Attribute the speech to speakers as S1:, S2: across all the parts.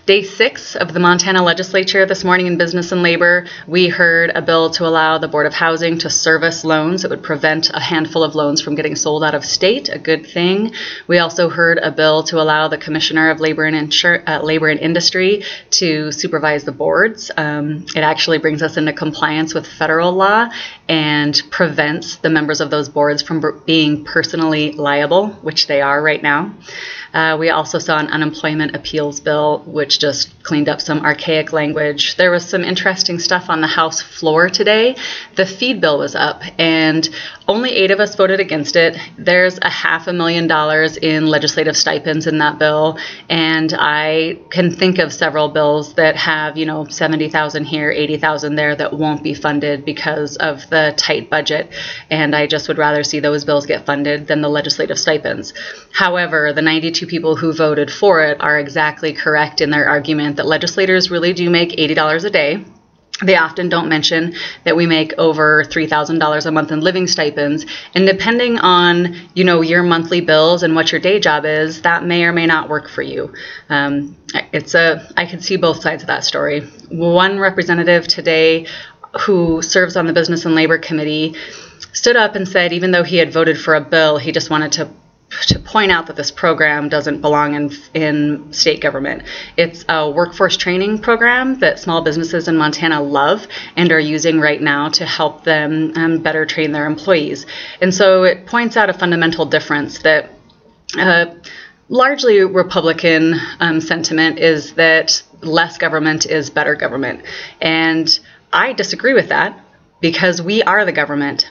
S1: Day 6 of the Montana legislature this morning in Business and Labor, we heard a bill to allow the Board of Housing to service loans. It would prevent a handful of loans from getting sold out of state, a good thing. We also heard a bill to allow the Commissioner of Labor and Industry to supervise the boards. It actually brings us into compliance with federal law and prevents the members of those boards from being personally liable, which they are right now. We also saw an unemployment appeals bill, which just cleaned up some archaic language. There was some interesting stuff on the House floor today. The feed bill was up, and only 8 of us voted against it. There's $500,000 in legislative stipends in that bill, and I can think of several bills that have, $70,000 here, $80,000 there that won't be funded because of the tight budget, and I just would rather see those bills get funded than the legislative stipends. However, the 92 people who voted for it are exactly correct in their argument that legislators really do make $80 a day. They often don't mention that we make over $3,000 a month in living stipends, and depending on, your monthly bills and what your day job is, that may or may not work for you. I can see both sides of that story. One representative today who serves on the Business and Labor Committee stood up and said even though he had voted for a bill, he just wanted to point out that this program doesn't belong in state government. It's a workforce training program that small businesses in Montana love and are using right now to help them better train their employees. And so it points out a fundamental difference that largely Republican sentiment is that less government is better government. And I disagree with that because we are the government.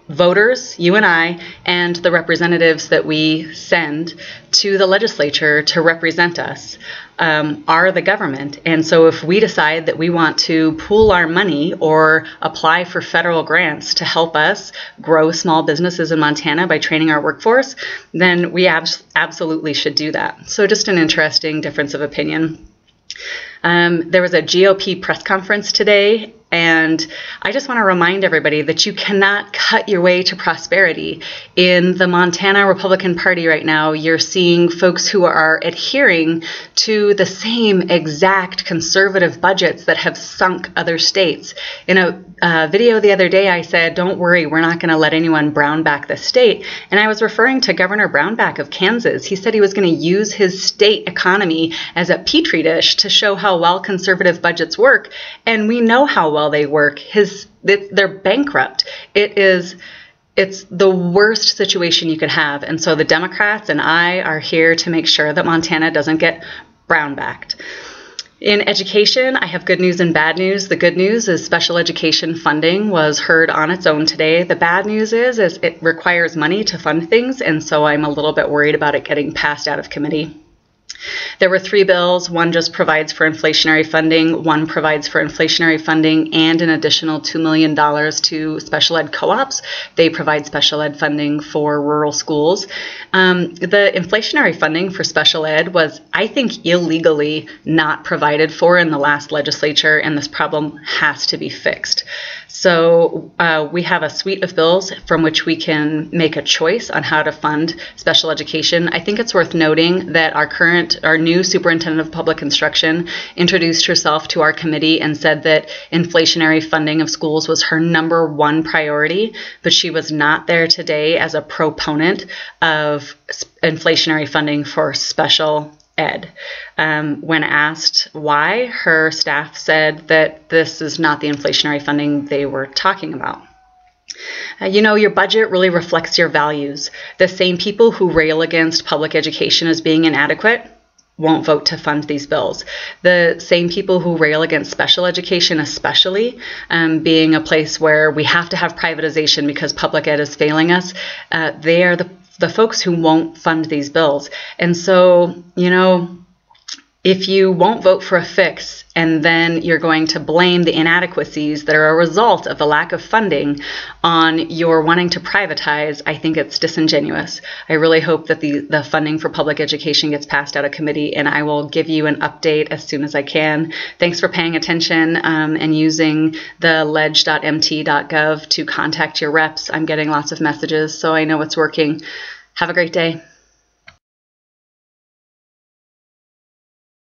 S1: Voters, you and I, and the representatives that we send to the legislature to represent us are the government. And so if we decide that we want to pool our money or apply for federal grants to help us grow small businesses in Montana by training our workforce, then we absolutely should do that. So just an interesting difference of opinion. There was a GOP press conference today, and I just want to remind everybody that you cannot cut your way to prosperity. In the Montana Republican Party right now, you're seeing folks who are adhering to the same exact conservative budgets that have sunk other states. In a video the other day, I said, don't worry, we're not going to let anyone brown back the state. And I was referring to Governor Brownback of Kansas. He said he was going to use his state economy as a petri dish to show how well conservative budgets work. And we know how well they work. They're bankrupt. It's the worst situation you could have. And so the Democrats and I are here to make sure that Montana doesn't get brown-backed. In education, I have good news and bad news. The good news is special education funding was heard on its own today. The bad news is it requires money to fund things, and so I'm a little bit worried about it getting passed out of committee. There were 3 bills. One just provides for inflationary funding. One provides for inflationary funding and an additional $2 million to special ed co-ops. They provide special ed funding for rural schools. The inflationary funding for special ed was, I think, illegally not provided for in the last legislature, and this problem has to be fixed. So we have a suite of bills from which we can make a choice on how to fund special education. I think it's worth noting that our new superintendent of public instruction introduced herself to our committee and said that inflationary funding of schools was her #1 priority, but she was not there today as a proponent of inflationary funding for special ed. When asked why, her staff said that this is not the inflationary funding they were talking about. Your budget really reflects your values. The same people who rail against public education as being inadequate won't vote to fund these bills. The same people who rail against special education, especially being a place where we have to have privatization because public ed is failing us, they are the folks who won't fund these bills. And so, if you won't vote for a fix and then you're going to blame the inadequacies that are a result of the lack of funding on your wanting to privatize, I think it's disingenuous. I really hope that the funding for public education gets passed out of committee, and I will give you an update as soon as I can. Thanks for paying attention and using the ledge.mt.gov to contact your reps. I'm getting lots of messages, so I know it's working. Have a great day.